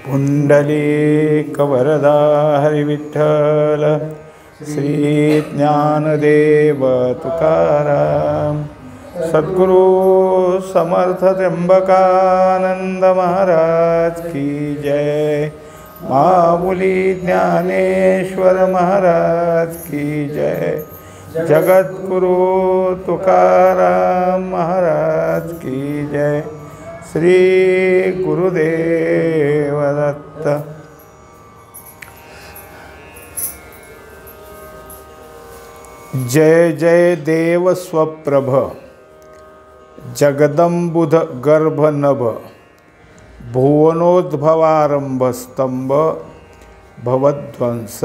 पुंडलीकवरदा हरिविठ्ठल श्री ज्ञानदेव तुकाराम सद्गुरु समर्थ त्र्यंबकानंद महाराज की जय। माऊली ज्ञानेश्वर महाराज की जय। जगद्गुरु तुकाराम महाराज की जय। श्री गुरुदेव दत्त। जय जय देव स्वप्रभ जगदंबुध गर्भ नभ भुवनोद्भवारंभ स्तंभ भवध्वंस।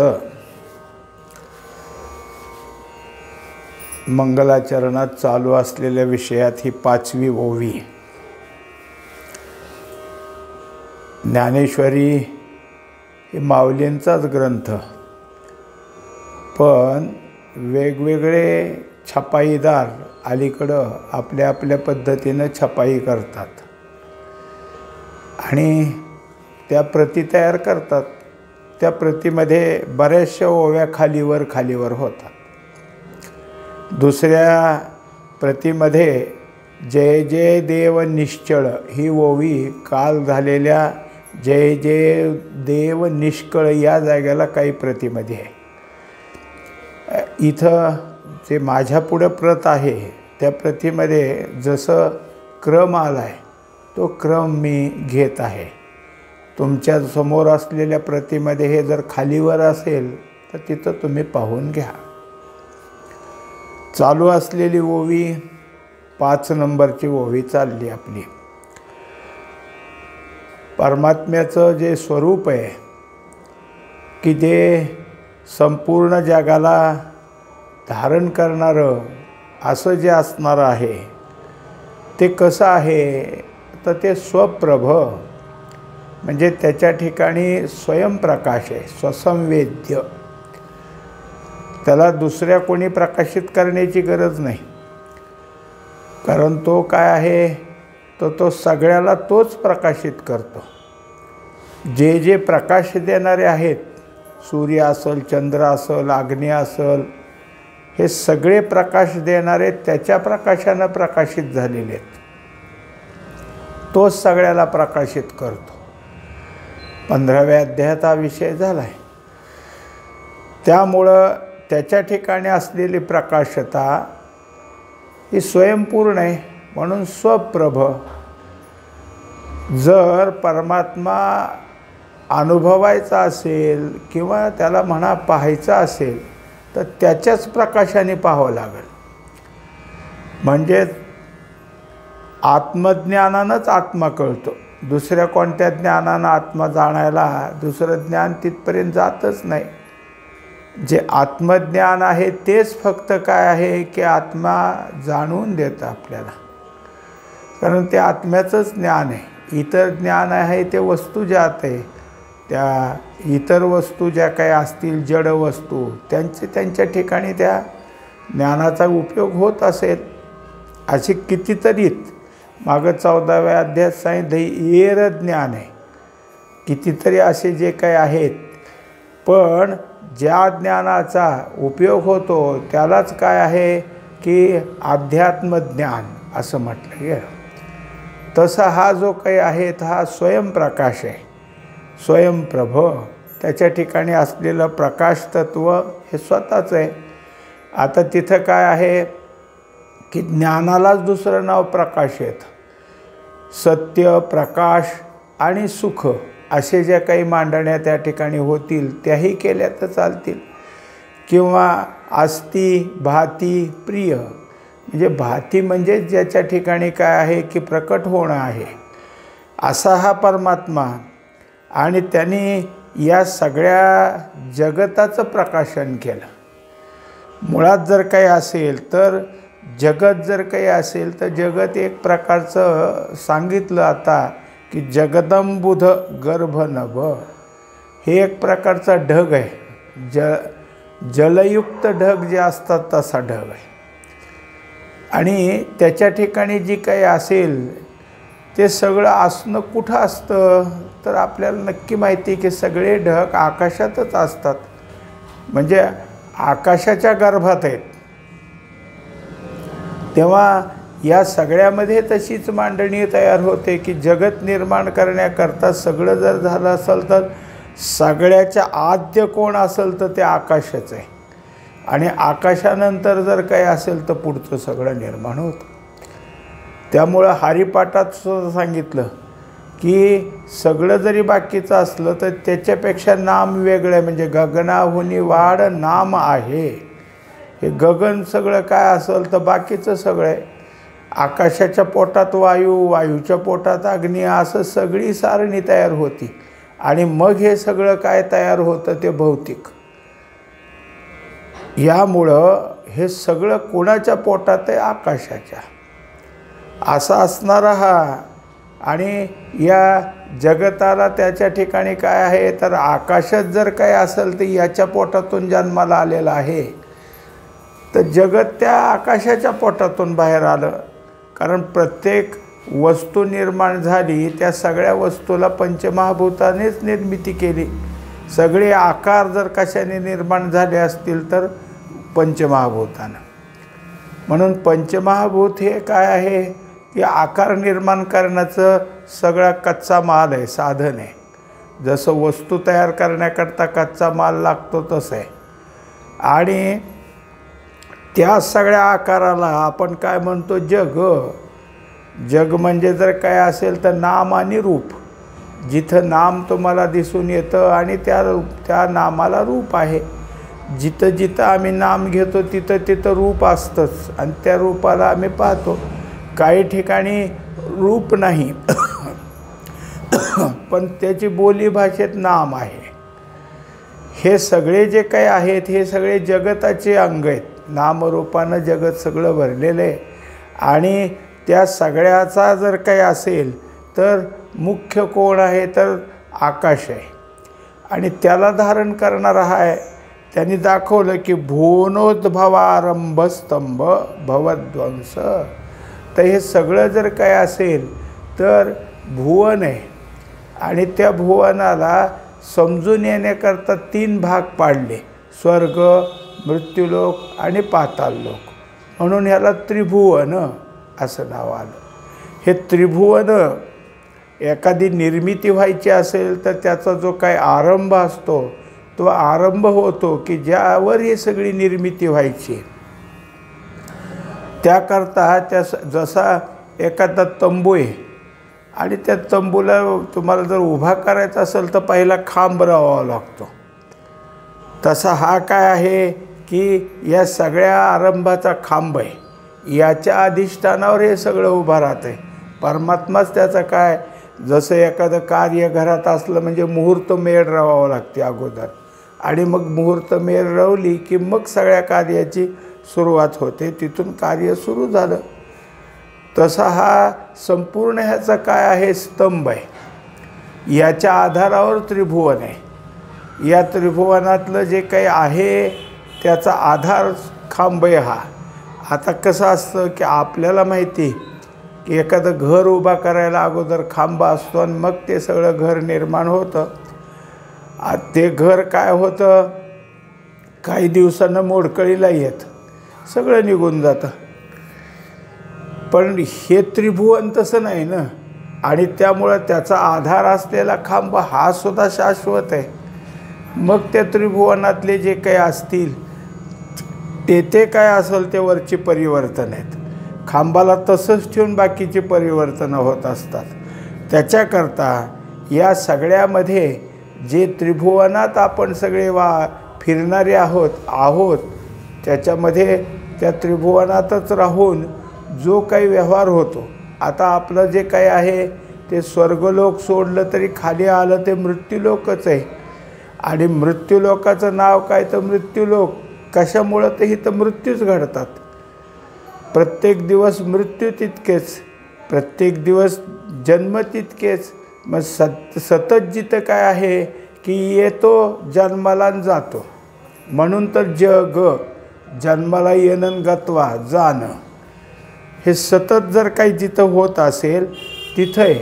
मंगलाचरणात चालू असलेल्या विषयात ही 5वी ओवी। ज्ञानेश्वरी ही माऊलींचाच ग्रंथ, पण वेगवेगळे छपाईदार अलीकडं आपल्या आपल्या पद्धतीनं छपाई करतात आणि त्या प्रती तयार करतात। त्या प्रतीमध्ये बऱ्याचशा ओव्या खालीवर खालीवर होतात। दुसऱ्या प्रतीमध्ये जय जय देव निश्चळ ही ओवी काल झालेल्या जय जय देव निष्कळ या जागेला काही प्रतीमध्ये आहे। इथं जे माझ्या पुढं प्रत आहे त्या प्रतीमध्ये जसं क्रम आला आहे तो क्रम मी घेत आहे। तुमच्या समोर असलेल्या प्रतीमध्ये हे जर खालीवर असेल तर तिथं तुम्ही पाहून घ्या। चालू असलेली ओवी 5 नंबरची ओवी चालली आपली। परमात्म्याचं जे स्वरूप आहे की जे संपूर्ण जगाला धारण करणारं असं जे असणारं आहे ते कसं आहे तर ते स्वप्रभ म्हणजे त्याच्या ठिकाणी स्वयंप्रकाश आहे, स्वसंवेद्य। त्याला दुसऱ्या कोणी प्रकाशित करण्याची गरज नाही, कारण तो काय आहे तर तो सगळ्याला तोच प्रकाशित करतो। जे जे प्रकाश देणारे आहेत, सूर्य असेल, चंद्र असेल, अग्नी असेल, हे सगळे प्रकाश देणारे त्याच्या प्रकाशानं प्रकाशित झालेले आहेत। तोच सगळ्याला प्रकाशित करतो। 15व्या अध्यायात हा विषय झाला आहे। त्यामुळं त्याच्या ठिकाणी असलेली प्रकाशता ही स्वयंपूर्ण आहे, म्हणून स्वप्रभ। जर परमात्मा अनुभवायचा असेल किंवा त्याला म्हणा पाहायचा असेल तर त्याच्याच प्रकाशाने पाहावं लागेल। म्हणजे आत्मज्ञानानंच आत्मा कळतो। दुसऱ्या कोणत्या ज्ञानानं आत्मा जाणायला दुसरं ज्ञान तिथपर्यंत जातच नाही। जे आत्मज्ञान आहे तेच फक्त काय आहे की आत्मा जाणून देतं आपल्याला, कारण ते आत्म्याचंच ज्ञान आहे। इतर ज्ञान आहे ते वस्तुजात आहे। त्या इतर वस्तू ज्या काही असतील जड वस्तू त्यांच्या ठिकाणी त्या ज्ञानाचा उपयोग होत असेल। अशी कितीतरीत मागं 14व्या अध्यायात सांगितलं येर ज्ञान आहे। कितीतरी असे जे काही आहेत, पण ज्या ज्ञानाचा उपयोग होतो त्यालाच काय आहे की अध्यात्मज्ञान असं म्हटलं गेलं। तसा हा जो काही आहे हा स्वयंप्रकाश आहे, स्वयंप्रभ। त्याच्या ठिकाणी असलेलं प्रकाश तत्व हे स्वतःच आहे। आता तिथं काय आहे की ज्ञानालाच दुसरं नाव प्रकाश येतं। सत्य, प्रकाश आणि सुख असे ज्या काही मांडण्या त्या ठिकाणी होतील त्याही केल्या तर चालतील। किंवा अस्ति, भाती, प्रिय, म्हणजे भाती म्हणजे ज्याच्या ठिकाणी काय आहे की प्रकट होणं आहे असा हा परमात्मा, आणि त्यांनी या सगळ्या जगताचं प्रकाशन केलं। मुळात जर काही असेल तर जगत जर काही असेल तर जगत एक प्रकारचं सांगितलं आता की जगदंबुध गर्भ नभ, हे एक प्रकारचा ढग आहे। जलयुक्त ढग जे असतात तसा ढग आहे। आणि त्याच्या ठिकाणी जी काही असेल ते सगळं असणं कुठं असतं तर आपल्याला नक्की माहिती की सगळे ढग आकाशातच असतात, म्हणजे आकाशाच्या गर्भात आहेत. तेव्हा या सगळ्यामध्ये तशीच मांडणी तयार होते की जगत निर्माण करण्याकरता सगळं जर झालं असेल तर सगळ्याच्या आद्य कोण असेल तर ते आकाशच आहे, आणि आकाशानंतर जर काही असेल तर पुढचं सगळं निर्माण होतं. त्यामुळं हरिपाठात सुद्धा सांगितलं की सगळं जरी बाकीचं असलं तर त्याच्यापेक्षा नाम वेगळं आहे, म्हणजे गगनाहुनी वाढ नाम आहे. हे गगन सगळं काय असेल तर बाकीचं सगळं आहे. आकाशाच्या पोटात वायू, वायूच्या पोटात अग्नी, असं सगळी सारणी तयार होती, आणि मग हे सगळं काय तयार होतं ते भौतिक. यामुळं हे सगळं कोणाच्या पोटात आहे? आकाशाच्या. असा असणारा हा, आणि या जगताला त्याच्या ठिकाणी काय आहे तर आकाशात जर काय असेल तर याच्या पोटातून जन्माला आलेलं आहे, तर जगत त्या आकाशाच्या पोटातून बाहेर आलं. कारण प्रत्येक वस्तू निर्माण झाली त्या सगळ्या वस्तूला पंचमहाभूतानेच निर्मिती केली. सगळे आकार जर कशाने निर्माण झाले असतील तर पंचमहाभूतानं. म्हणून पंचमहाभूत हे काय आहे की आकार निर्माण करण्याचं सगळा कच्चा माल आहे, साधन आहे. जसं वस्तू तयार करण्याकरता कच्चा माल लागतो तसं आहे. आणि त्या सगळ्या आकाराला आपण काय म्हणतो? जग. जग म्हणजे जर काय असेल तर नाम आणि रूप. जिथं नाम तुम्हाला दिसून येतं आणि त्या नामाला रूप आहे. जिथं जिथं आम्ही नाम घेतो तिथं तिथं रूप असतंच, आणि त्या रूपाला आम्ही पाहतो. काही ठिकाणी रूप नाही पण त्याची बोली भाषेत नाम आहे. हे सगळे जे काही आहेत हे सगळे जगताचे अंग आहेत. नामरूपानं जगत सगळं भरलेलं आहे, आणि त्या सगळ्याचा जर काही असेल तर मुख्य कोण आहे तर आकाश आहे, आणि त्याला धारण करणारा हा आहे. त्यांनी दाखवलं की भुवनोद्भवारंभस्तंभ भवध्वंस. तर हे सगळं जर काय असेल तर भुवन आहे, आणि त्या भुवनाला समजून येण्याकरता 3 भाग पाडले: स्वर्ग, मृत्यूलोक आणि पाताळलोक. म्हणून ह्याला त्रिभुवन असं नाव आलं. हे त्रिभुवन एखादी निर्मिती व्हायची असेल तर त्याचा जो काही आरंभ असतो तो आरंभ होतो की ज्यावर ही सगळी निर्मिती व्हायची. त्याकरता जसा एखादा तंबू आहे, आणि त्या तंबूला तुम्हाला जर उभा करायचा असेल तर पहिला खांब राहावा लागतो. तसा हा काय आहे की या सगळ्या आरंभाचा खांब आहे. याच्या अधिष्ठानावर हे सगळं उभं राहतं. परमात्माच त्याचं काय, जसं एखादं कार्य घरात असलं म्हणजे मुहूर्त मेळ राहावं लागते अगोदर, आणि मग मुहूर्त मेळ रवली की मग सगळ्या कार्याची सुरुवात होते, तिथून कार्य सुरू झालं. तसा हा संपूर्ण ह्याचा काय आहे स्तंभ आहे. याच्या आधारावर त्रिभुवन आहे. या त्रिभुवनातलं जे काही आहे त्याचा आधार खांब आहे हा. आता कसं असतं की आपल्याला माहिती की एखादं घर उभा करायला अगोदर खांब असतो, आणि मग ते सगळं घर निर्माण होतं. ते घर काय होतं, काही दिवसांनं मोडकळीला येत सगळं निघून जातं. पण हे त्रिभुवन तसं नाही ना, आणि त्यामुळं त्याचा आधार असलेला खांब हा सुद्धा शाश्वत आहे. मग त्या त्रिभुवनातले जे काही असतील ते काय असेल ते वरची परिवर्तन आहेत. खांबाला तसंच ठेवून बाकीची परिवर्तनं होत असतात. त्याच्याकरता या सगळ्यामध्ये जे त्रिभुवनात आपण सगळे फिरणारे आहोत त्याच्यामध्ये त्या त्रिभुवनातच राहून जो काही व्यवहार होतो. आता आपलं जे काही आहे ते स्वर्गलोक सोडलं तरी खाली आलं ते मृत्यूलोकच आहे, आणि मृत्यूलोकाचं नाव काय तर मृत्यूलोक. कशामुळं तर इथं मृत्यूच घडतात. प्रत्येक दिवस मृत्यू तितकेच, प्रत्येक दिवस जन्म तितकेच. मग सतत जिथं काय आहे की येतो जन्माला जातो. म्हणून तर जग जन्माला येणं गत्वा जाणं हे सतत जर काही जिथं होत असेल तिथं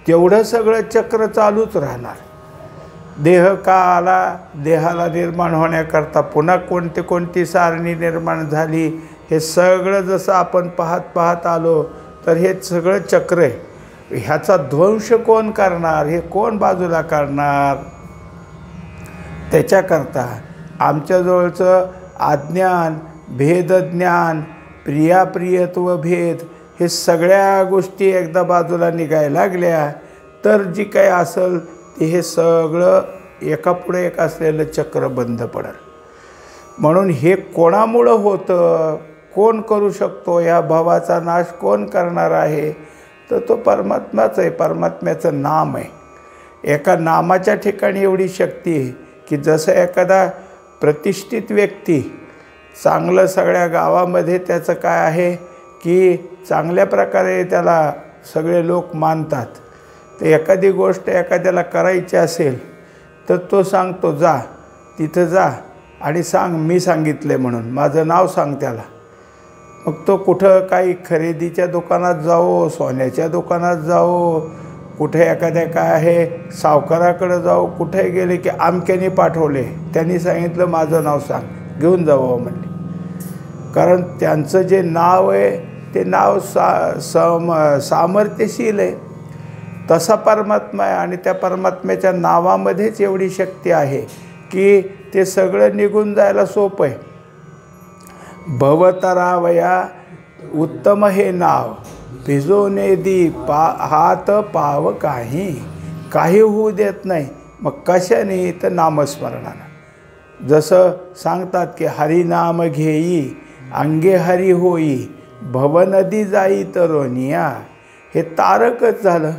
तेवढं सगळं चक्र चालूच राहणार. देह का आला, देहाला निर्माण होण्याकरता पुन्हा कोणती सारणी निर्माण झाली, हे सगळं जसं आपण पाहत आलो, तर हे सगळं चक्र आहे. ह्याचा ध्वंस कोण करणार, हे कोण बाजूला करणार? त्याच्याकरता आमच्याजवळचं अज्ञान, भेदज्ञान, प्रियाप्रियत्व भेद, हे सगळ्या गोष्टी एकदा बाजूला निघायला लागल्या तर जी काही असेल ते हे सगळं एकापुढे एक असलेलं चक्र बंद पडेल. म्हणून हे कोणामुळं होतं, कोण करू शकतो, या भावाचा नाश कोण करणार आहे? तर तो परमात्माच आहे. परमात्म्याचं नाम आहे. एका नामाच्या ठिकाणी एवढी शक्ती आहे की जसं एखादा प्रतिष्ठित व्यक्ती चांगलं सगळ्या गावामध्ये त्याचं काय आहे की चांगल्या प्रकारे त्याला सगळे लोक मानतात. तर एखादी गोष्ट एखाद्याला करायची असेल तर तो सांगतो, जा तिथं जा आणि सांग मी सांगितले म्हणून, माझं नाव सांग त्याला. मग तो कुठं काही खरेदीच्या दुकानात जाओ, सोन्याच्या दुकानात जाओ, कुठे एखाद्या काय आहे सावकाराकडे जाऊ, कुठे गेले की आमक्याने पाठवले, त्यांनी सांगितलं माझं नाव सांग, घेऊन जावं म्हणले. कारण त्यांचं जे नाव आहे ते नाव सामर्थ्यशील आहे. तसा परमात्मा आहे आणि त्या परमात्म्याच्या नावामध्येच एवढी शक्ती आहे की ते सगळं निघून जायला सोपं आहे. भवतरावया उत्तम हे नाव, भिजवणे दी हात पाव काही होऊ देत नाही. मग कशाने? तर नामस्मरणानं. जसं सांगतात की हरिनाम घेई अंगे हरी होई, भवनदी जाई तरोनिया, हे तारकच झालं.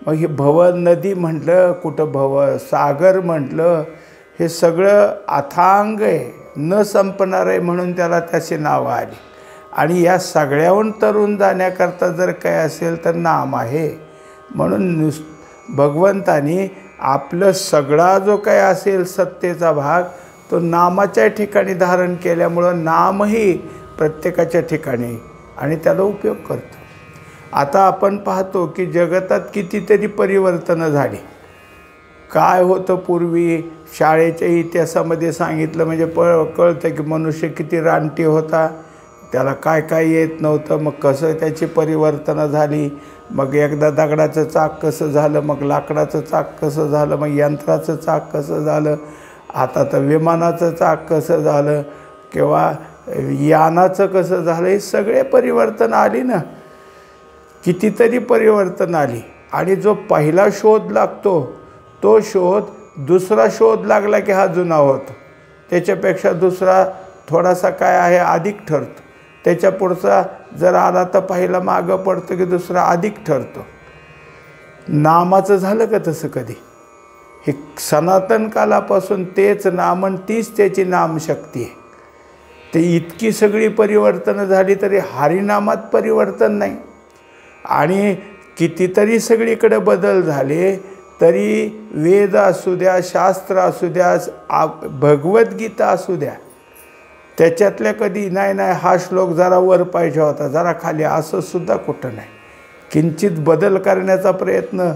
मग हे भवनदी म्हटलं, कुठं सागर म्हटलं, हे सगळं अथांग आहे, न संपणार आहे, म्हणून त्याला त्याची नावं आली. आणि या सगळ्याहून तरुण जाण्याकरता जर काय असेल तर नाम आहे. म्हणून भगवंतानी आपलं सगळा जो काय असेल सत्तेचा भाग तो नामाच्या ठिकाणी धारण केल्यामुळं नामही प्रत्येकाच्या ठिकाणी आणि त्याला उपयोग करतो. आता आपण पाहतो की जगतात कितीतरी परिवर्तनं झाली. काय होतं पूर्वी शाळेच्या इतिहासामध्ये सांगितलं म्हणजे कळतं की मनुष्य किती रानटी होता, त्याला काय काय येत नव्हतं. मग कसं त्याची परिवर्तनं झाली. मग एकदा दगडाचं चाक कसं झालं, मग लाकडाचं चाक कसं झालं, मग यंत्राचं चाक कसं झालं, आता तर विमानाचं चाक कसं झालं किंवा यानाचं कसं झालं. हे सगळे परिवर्तन आली ना, कितीतरी परिवर्तन आली. आणि जो पहिला शोध लागतो तो शोध दुसरा शोध लागला की हा जुना होतो, त्याच्यापेक्षा दुसरा थोडासा काय आहे अधिक ठरतो, त्याच्या पुढचा जर आला तर पहिला मागं पडतो की दुसरा अधिक ठरतो. नामाचं झालं का तसं कधी? हे सनातन कालापासून तेच नाम आणि तीच त्याची नामशक्ती आहे. ते इतकी सगळी परिवर्तनं झाली तरी हरिनामात परिवर्तन नाही. आणि कितीतरी सगळीकडे बदल झाले तरी वेद असू द्या, शास्त्र असू द्या, भगवद्गीता असू द्या, त्याच्यातल्या कधी नाही हा श्लोक जरा वर पाहिजे होता, जरा खाली, असं सुद्धा कुठं नाही. किंचित बदल करण्याचा प्रयत्न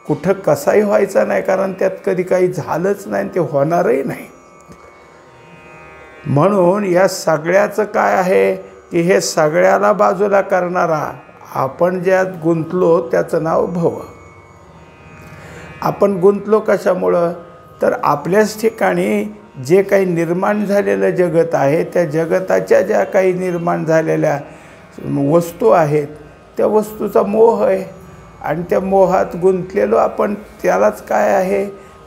कुठं कसाही व्हायचा नाही, कारण त्यात कधी काही झालंच नाही, ते होणारही नाही. म्हणून या सगळ्याचं काय आहे की हे सगळ्याला बाजूला करणारा आपण ज्यात गुंतलो त्याचं नाव भव. आपण गुंतलो कशामुळं? तर आपल्याच ठिकाणी जे काही निर्माण झालेलं जगत आहे त्या जगताच्या ज्या काही निर्माण झालेल्या वस्तू आहेत त्या वस्तूचा मोह आहे. आणि त्या मोहात गुंतलेलो आपण, त्यालाच काय आहे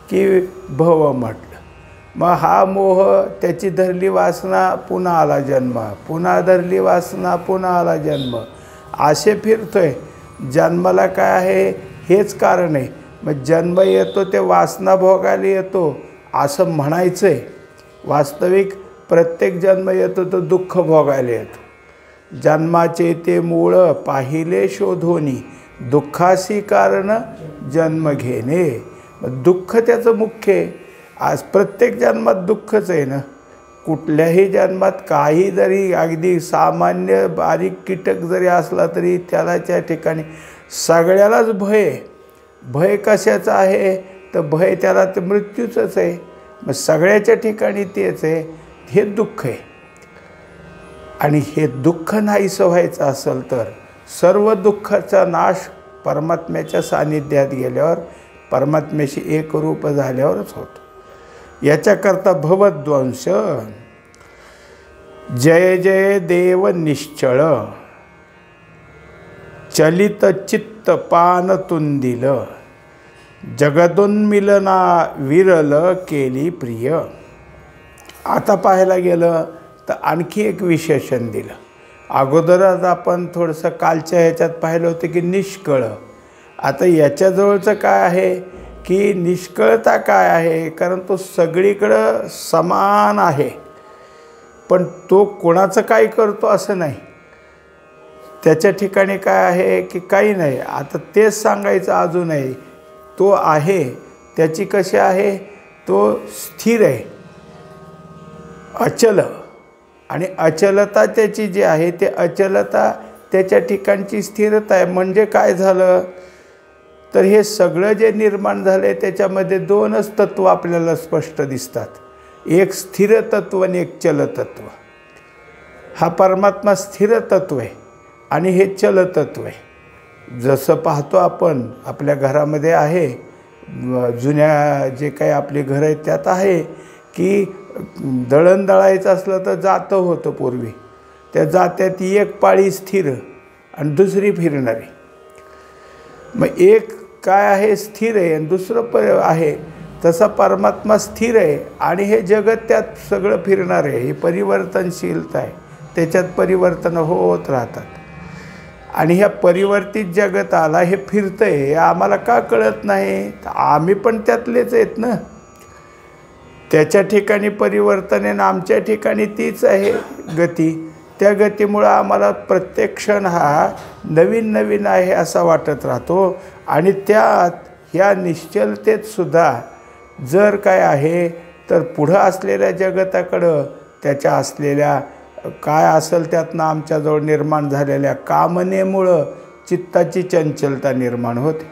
की भव म्हटलं. मग हा मोह, त्याची धरली वासना, पुन्हा आला जन्म, पुन्हा धरली वासना, पुन्हा आला जन्म, असे फिरतोय. जन्माला काय आहे? हेच कारण आहे. मग जन्म येतो ते वासना भोगायला येतो असं म्हणायचं आहे. वास्तविक प्रत्येक जन्म येतो तो दुःख भोगायला येतो. जन्माचे ते मूळ पाहिले शोधोनी, दुःखासी कारण जन्म घेणे. दुःख त्याचं मुख्य आहे. आज प्रत्येक जन्मात दुःखच आहे ना. कुठल्याही जन्मात काही जरी अगदी सामान्य बारीक कीटक जरी असला तरी त्याला त्या ठिकाणी सगळ्यालाच भय आहे. भय कशाचं आहे, तर भय त्याला तर मृत्यूचंच आहे. मग सगळ्याच्या ठिकाणी तेच आहे, हे दुःख आहे. आणि हे दुःख नाहीसं व्हायचं असेल तर सर्व दुःखाचा नाश परमात्म्याच्या सानिध्यात गेल्यावर, परमात्म्याशी एकरूप झाल्यावरच होतो. याच्याकरता भवद्वंश जय जय देव निश्चळ, चलित चित्त पान तुंदिल, जगदोन्मिलना विरल केली प्रिय. आता पाहायला गेलं तर आणखी एक विशेषण दिलं. अगोदरच आपण थोडंसं कालच्या ह्याच्यात पाहिलं होतं की निष्कळ. आता याच्याजवळचं काय आहे की निष्कळता काय आहे, कारण तो सगळीकडं समान आहे, पण तो कोणाचं काय करतो असं नाही. त्याच्या ठिकाणी काय आहे की काही नाही. आता तेच सांगायचं अजूनही, तो आहे त्याची कशी आहे, तो स्थिर आहे, अचल. आणि अचलता त्याची जी आहे ते अचलता त्याच्या ठिकाणची स्थिरता आहे. म्हणजे काय झालं तर हे सगळं जे निर्माण झालं आहे त्याच्यामध्ये दोनच तत्व आपल्याला स्पष्ट दिसतात, एक स्थिर तत्व आणि एक चल तत्व. हा परमात्मा स्थिर तत्व आहे आणि हे चल तत्व आहे. जसं पाहतो आपण आपल्या घरामध्ये आहे, जुन्या जे काही आपली घरं आहेत त्यात आहे की दळण दळायचं असलं तर जातं होतं पूर्वी, त्या जात्यात एक पाळी स्थिर आणि दुसरी फिरणारी. मग एक काय आहे स्थिर आहे आणि दुसरं आहे. तसा परमात्मा स्थिर आहे आणि हे जगत त्यात सगळं फिरणार आहे. ही परिवर्तनशीलता आहे, त्याच्यात परिवर्तन होत राहतात. आणि ह्या परिवर्तित जगताला हे फिरतं आहे हे आम्हाला का कळत नाही, आम्ही पण त्यातलेच आहेत ना. त्याच्या ठिकाणी परिवर्तन आहे ना, आमच्या ठिकाणी तीच आहे गती. त्या गतीमुळं आम्हाला प्रत्येक क्षण हा नवीन नवीन आहे असा वाटत राहतो. आणि त्यात ह्या निश्चलतेत सुद्धा जर काय आहे तर पुढं असलेल्या जगताकडं त्याच्या असलेल्या काय असेल त्यातनं आमच्याजवळ निर्माण झालेल्या कामनेमुळं चित्ताची चंचलता निर्माण होते.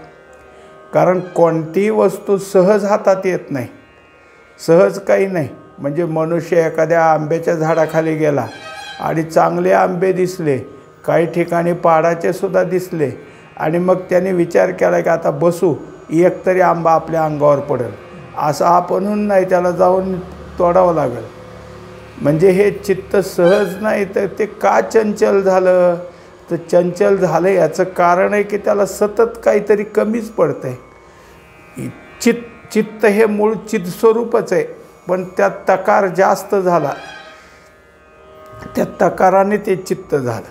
कारण कोणतीही वस्तू सहज हातात येत नाही, सहज काही नाही. म्हणजे मनुष्य एखाद्या आंब्याच्या झाडाखाली गेला आणि चांगले आंबे दिसले, काही ठिकाणी पाडाचे सुद्धा दिसले, आणि मग त्याने विचार केला की आता बसू, एक तरी आंबा आपल्या अंगावर पडेल, असं आपणहून नाही, त्याला जाऊन तोडावं लागेल. म्हणजे हे चित्त सहज नाही. तर ते का चंचल झालं, तर चंचल झालं याचं कारण आहे की त्याला सतत काहीतरी कमीच पडतं आहे. चित्त हे मूळ चित्स्वरूपच आहे, पण त्यात तकार जास्त झाला, त्या तकाराने ते चित्त झालं.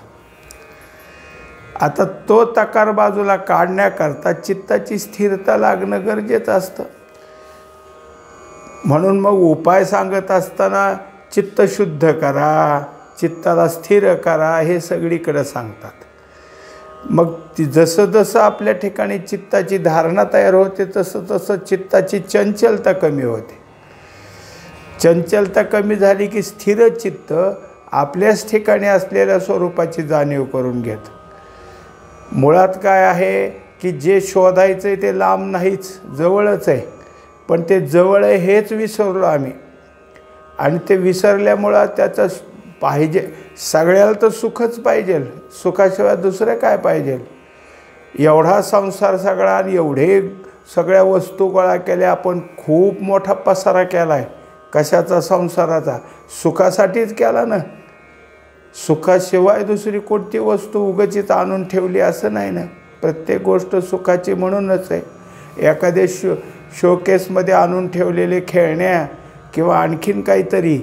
आता तो तकार बाजूला काढण्याकरता चित्ताची स्थिरता लागणं गरजेचं असतं. म्हणून मग उपाय सांगत असताना चित्त शुद्ध करा, चित्ताला स्थिर करा, हे सगळीकडे सांगतात. मग जसं जसं आपल्या ठिकाणी चित्ताची धारणा तयार होते तसं तसं चित्ताची चंचलता कमी होते. चंचलता कमी झाली की स्थिर चित्त आपल्याच ठिकाणी असलेल्या स्वरूपाची जाणीव करून घेतं. मुळात काय आहे की जे शोधायचं आहे ते लांब नाहीच, जवळच आहे. पण ते जवळ आहे हेच विसरलो आम्ही, आणि ते विसरल्यामुळं त्याचं पाहिजे, सगळ्याला तर सुखच पाहिजे, सुखाशिवाय दुसरं काय पाहिजे. एवढा संसार सगळा आणि एवढे सगळ्या वस्तू गोळा केल्या, आपण खूप मोठा पसारा केला आहे. कशाचा? संसाराचा. सुखासाठीच केला ना. सुखाशिवाय दुसरी कोणती वस्तू उगाचीच आणून ठेवली असं नाही ना. प्रत्येक गोष्ट सुखाची म्हणूनच आहे. एखाद्या शोकेसमध्ये आणून ठेवलेले खेळण्या किंवा आणखीन काहीतरी,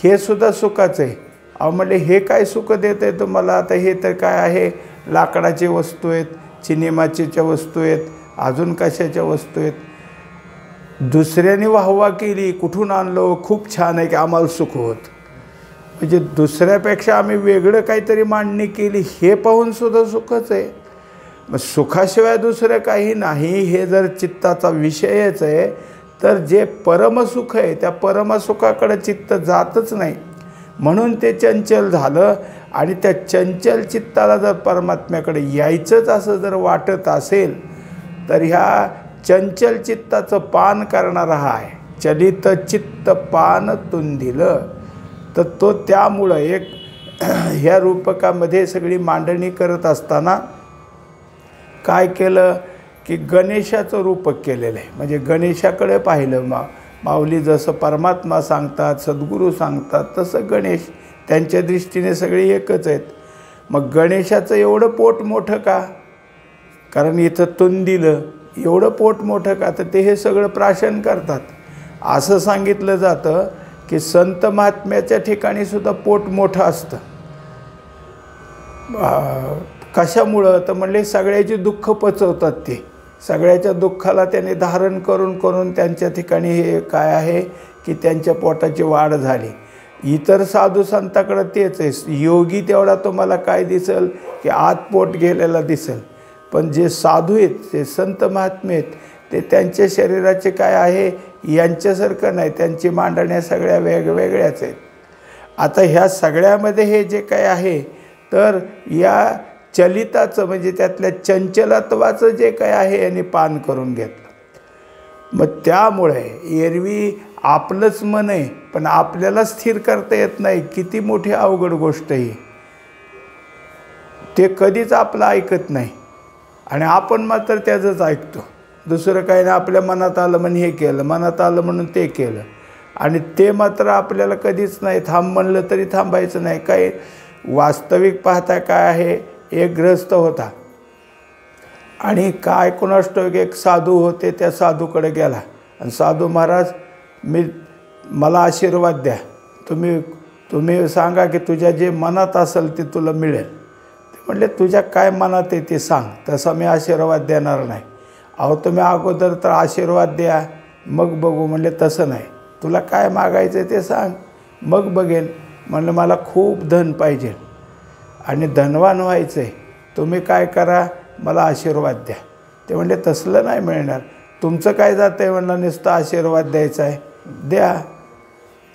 हे सुद्धा सुखाचं आहे. अहो म्हटले हे काय सुख देत आहे तुम्हाला? आता हे तर काय आहे, लाकडाची वस्तू आहेत, चिनीमाचीच्या वस्तू आहेत, अजून कशाच्या वस्तू आहेत. दुसऱ्याने वाहवा केली, कुठून आणलं, खूप छान आहे की आम्हाला सुख होत. म्हणजे दुसऱ्यापेक्षा आम्ही वेगळं काहीतरी मांडणी केली, हे पाहून सुद्धा सुखच आहे. मग सुखाशिवाय दुसरं काही नाही हे जर चित्ताचा विषयच आहे, तर जे परमसुख आहे त्या परमसुखाकडे चित्त जातच नाही. म्हणून ते चंचल झालं. आणि त्या चंचल चित्ताला जर परमात्म्याकडे यायचंच असं जर वाटत असेल, तर ह्या चंचल चित्ताचं पान करणारा हा आहे. चलित चित्त पान तुंदिल. तर तो त्यामुळं एक ह्या रूपकामध्ये सगळी मांडणी करत असताना काय केलं की गणेशाचं रूपक केलेलं आहे. म्हणजे गणेशाकडे पाहिलं. माऊली जसं परमात्मा सांगतात, सद्गुरू सांगतात, तसं गणेश त्यांच्या दृष्टीने सगळे एकच आहेत. मग गणेशाचं एवढं पोट मोठं का? कारण इथं तुंदिलं, एवढं पोट मोठं का? तर ते हे सगळं प्राशन करतात. असं सांगितलं जातं की संत महात्म्याच्या ठिकाणी सुद्धा पोट मोठं असतं. कशामुळं? तर म्हणले सगळ्याची दुःख पचवतात ते. सगळ्याच्या दुःखाला त्याने धारण करून करून त्यांच्या ठिकाणी हे काय आहे की त्यांच्या पोटाची वाढ झाली. इतर साधू संताकडं तेच आहे. योगी तेवढा तुम्हाला काय दिसेल की आत पोट गेलेला दिसेल. पण जे साधू आहेत, जे संत महात्मे आहेत, ते त्यांच्या शरीराचे काय आहे यांच्यासारखं नाही. त्यांची मांडण्या सगळ्या वेगवेगळ्याच आहेत. आता ह्या सगळ्यामध्ये हे जे काय आहे तर या चलिताचं म्हणजे त्यातल्या चंचलत्वाचं जे काय आहे यांनी पान करून घेतलं. मग त्यामुळे एरवी आपलंच मन आहे पण आपल्याला स्थिर करता येत नाही. किती मोठी अवघड गोष्ट ही. ते कधीच आपलं ऐकत नाही आणि आपण मात्र त्याचंच ऐकतो. दुसरं काही नाही. आपल्या मनात आलं म्हणून हे केलं, मनात आलं म्हणून ते केलं. आणि ते मात्र आपल्याला कधीच नाही. थांब म्हणलं तरी थांबायचं नाही. काही वास्तविक पाहता काय आहे, एक गृहस्थ होता आणि काय कोणास ठाऊक एक साधू होते. त्या साधूकडे गेला आणि साधू महाराज मला आशीर्वाद द्या. तुम्ही सांगा की तुझ्या जे मनात असेल ते तुला मिळेल. ते म्हणले तुझ्या काय मनात आहे ते सांग, तसा मी आशीर्वाद देणार नाही. अहो तुम्ही अगोदर तर आशीर्वाद द्या मग बघू. म्हणले तसं नाही, तुला काय मागायचं ते सांग मग बघेन. म्हणलं मला खूप धन पाहिजे आणि धनवान व्हायचं आहे. तुम्ही काय करा, मला आशीर्वाद द्या. ते म्हणले तसलं नाही मिळणार. तुमचं काय जातं आहे? म्हणलं नुसतं आशीर्वाद द्यायचा आहे, द्या.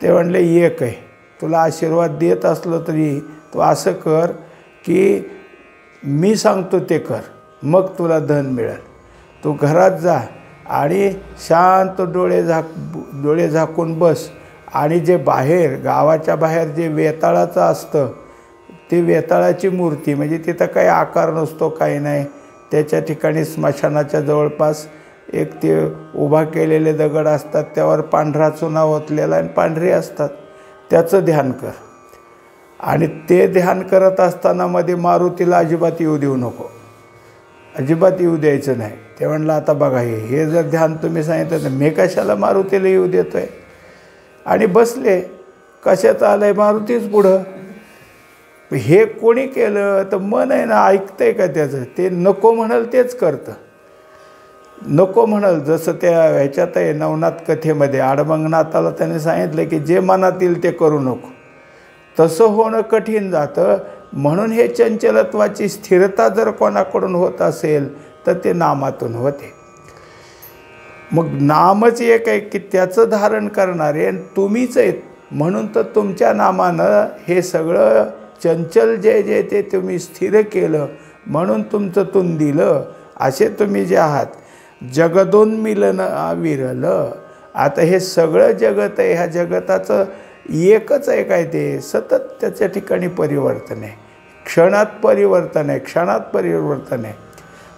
ते म्हणले एक आहे, तुला आशीर्वाद देत असलो तरी तू असं कर की मी सांगतो ते कर, मग तुला धन मिळेल. तू घरात जा आणि शांत डोळे झाकून बस आणि जे बाहेर गावाच्या बाहेर जे वेताळाचं असतं ते वेताळाची मूर्ती, म्हणजे तिथं काही आकार नसतो काही नाही, त्याच्या ठिकाणी स्मशानाच्या जवळपास एक ते उभा केलेले दगड असतात, त्यावर पांढरा चुना ओतलेला आणि पांढरे असतात, त्याचं ध्यान कर. आणि ते ध्यान करत असताना मध्ये मारुतीला अजिबात येऊ देऊ नको, अजिबात येऊ द्यायचं नाही. ते म्हणलं आता बघा हे जर ध्यान तुम्ही सांगितलं तर मी कशाला मारुतीला येऊ देतो आहे. आणि बसले. कशाचं आलं आहे? मारुतीच पुढं. हे कोणी केलं तर मन आहे ना, ऐकतंय का त्याचं? ते नको म्हणाल तेच करतं. नको म्हणाल जसं त्या ह्याच्यात आहे नवनाथ कथेमध्ये आडमंगनाथाला त्याने सांगितलं की जे मनात येईल ते करू नको. तसं होणं कठीण जातं. म्हणून हे चंचलत्वाची स्थिरता जर कोणाकडून होत असेल तर ते नामातून होते. मग नामच एक आहे की त्याचं धारण करणारे तुम्हीच आहेत. म्हणून तर तुमच्या नामानं हे सगळं चंचल जे ते तुम्ही स्थिर केलं, म्हणून तुमचं तुंदिलं. असे तुम्ही जे आहात जगदोन्मिलन विरलं. आता हे सगळं जगत आहे, ह्या जगताचं एकच आहे काय? ते सतत त्याच्या ठिकाणी परिवर्तन आहे, क्षणात परिवर्तन आहे, क्षणात परिवर्तन आहे.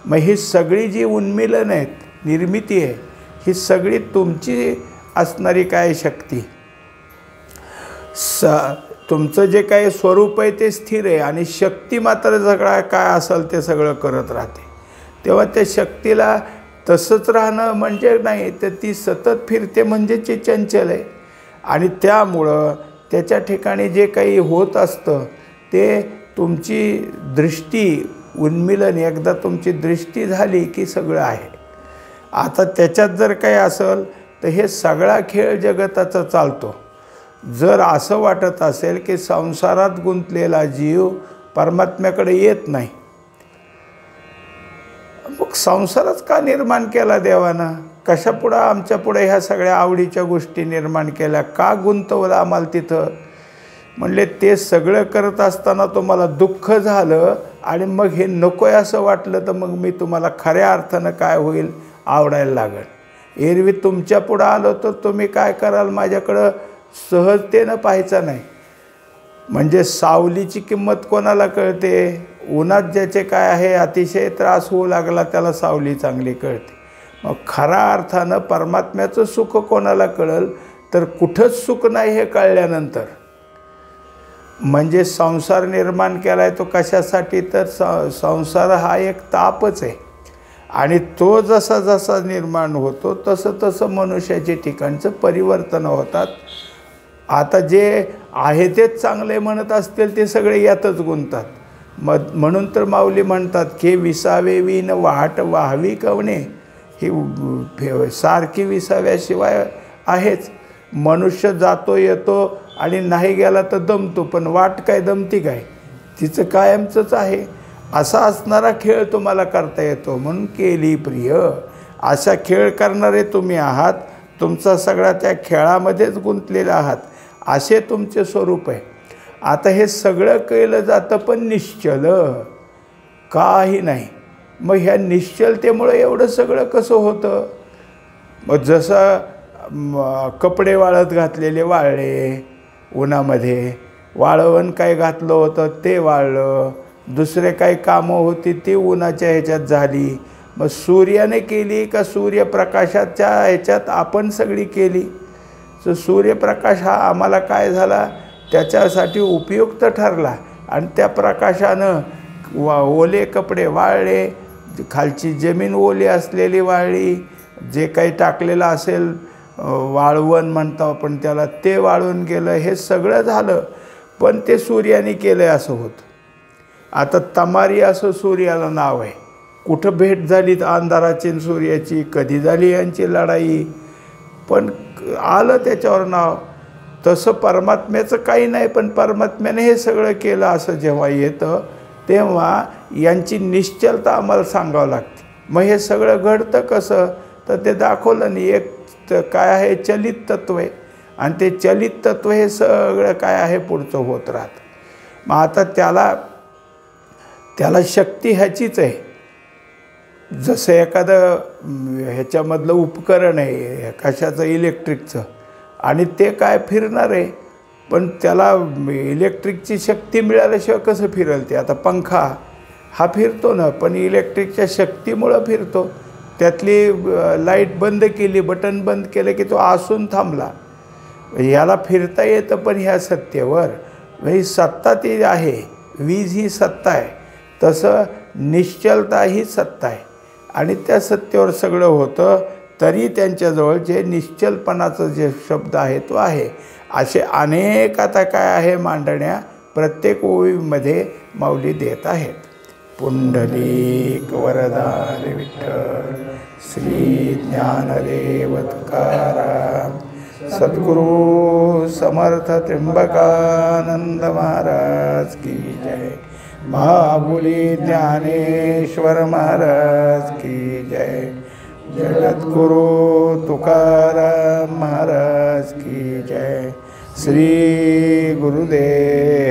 मग ही सगळी जी उन्मिलन आहेत, निर्मिती आहे, ही सगळी तुमची असणारी काय शक्ती, तुमचं जे काही स्वरूप आहे ते स्थिर आहे आणि शक्ती मात्र सगळं काय असेल ते सगळं करत राहते. तेव्हा त्या शक्तीला तसंच राहणं म्हणजे नाही, तर ती सतत फिरते म्हणजे ते चंचल आहे. आणि त्यामुळं त्याच्या ठिकाणी जे काही होत असतं ते तुमची दृष्टी उन्मिलन, एकदा तुमची दृष्टी झाली की सगळं आहे. आता त्याच्यात जर काही असेल तर हे सगळा खेळ जगताचा चालतो. जर असं वाटत असेल की संसारात गुंतलेला जीव परमात्म्याकडे येत नाही, मग संसारच का निर्माण केला देवानं? कशापुढं आमच्यापुढे ह्या सगळ्या आवडीच्या गोष्टी निर्माण केल्या? का गुंतवलं आम्हाला तिथं? म्हणले ते सगळं करत असताना तुम्हाला दुःख झालं आणि मग हे नको आहे असं वाटलं तर मग मी तुम्हाला खऱ्या अर्थानं काय होईल आवडायला लागेल. एरवी तुमच्या पुढं आलो तर तुम्ही काय कराल, माझ्याकडं सहजतेनं पाहायचं नाही. म्हणजे सावलीची किंमत कोणाला कळते? उन्हात ज्याचे काय आहे अतिशय त्रास होऊ लागला त्याला सावली चांगली कळते. मग खऱ्या अर्थानं परमात्म्याचं सुख कोणाला कळेल तर कुठंच सुख नाही हे कळल्यानंतर. म्हणजे संसार निर्माण केला आहे तो कशासाठी, तर संसार हा एक तापच आहे. आणि तो जसा जसा निर्माण होतो तसं तसं मनुष्याचे ठिकाणचं परिवर्तन होतात. आता जे आहे तेच चांगले म्हणत असतील ते सगळे यातच गुंततात. म्हणून तर माऊली म्हणतात की विसावे विण वाहट वाहवी कवणे, ही सारखी विसाव्याशिवाय आहेच. मनुष्य जातो येतो आणि नाही गेला तर दमतो, पण वाट काय दमती काय, तिचं कायमचंच आहे. असा असणारा खेळ तुम्हाला करता येतो म्हणून केली प्रिय. असा खेळ करणारे तुम्ही आहात, तुमचा सगळा त्या खेळामध्येच गुंतलेला आहात, असे तुमचे स्वरूप आहे. आता हे सगळं केलं जातं पण निश्चल काही नाही. मग ह्या निश्चलतेमुळं एवढं सगळं कसं होतं? मग जसं कपडे वाळत घातलेले वाळले उन्हामध्ये, वाळवण काय घातलं होतं ते वाळलं, दुसरे काही कामं होती ती उन्हाच्या ह्याच्यात झाली. मग सूर्याने केली का सूर्यप्रकाशाच्या ह्याच्यात आपण सगळी केली? तर सूर्यप्रकाश हा आम्हाला काय झाला, त्याच्यासाठी उपयुक्त ठरला आणि त्या प्रकाशानं ओले कपडे वाळले, खालची जमीन ओली असलेली वाळली, जे काही टाकलेलं असेल वाळवण म्हणतो आपण त्याला ते वाळून गेलं, हे सगळं झालं. पण ते सूर्याने केलं असं होतं. आता तमारी असं सूर्याला नाव आहे. कुठं भेट झाली अंधाराची आणि सूर्याची, कधी झाली यांची लढाई, पण आलं त्याच्यावर नाव. तसं परमात्म्याचं काही नाही, पण परमात्म्याने हे सगळं केलं असं जेव्हा येतं तेव्हा यांची निश्चलता आम्हाला सांगावं लागते. मग हे सगळं घडतं कसं, तर ते दाखवलं नाही. एक काय आहे चलित तत्व आहे आणि ते चलित तत्व हे सगळं काय आहे पुढचं होत राहतं. मग आता त्याला शक्ती ह्याचीच आहे. जसं एखादं ह्याच्यामधलं उपकरण आहे कशाचं, इलेक्ट्रिकचं, आणि ते काय फिरणार आहे, पण त्याला इलेक्ट्रिकची शक्ती मिळाल्याशिवाय कसं फिरेल ते? आता पंखा हा फिरतो ना, पण इलेक्ट्रिकच्या शक्तीमुळं फिरतो. त्यातली लाईट बंद केली, बटन बंद केलं की तो आसून थांबला. याला फिरता येतं, पण ह्या सत्तेवर ही सत्ता ती आहे. वीज ही सत्ता आहे, तसं निश्चलता ही सत्ता आहे आणि त्या सत्तेवर सगळं होतं. तरी त्यांच्याजवळ जे निश्चलपणाचं जे शब्द आहे तो आहे. असे अनेक आता काय आहे मांडण्या प्रत्येक ओळीमध्ये माऊली देत आहेत. पुंडलिक वरदा रे विठ्ठल, श्री ज्ञानदेव तुकाराम, सद्गुरु समर्थ त्र्यंबकानंद महाराज की जय, महाबुली ज्ञानेश्वर महाराज की जय, जगद्गुरु तुकाराम महाराज की जय, श्री गुरुदेव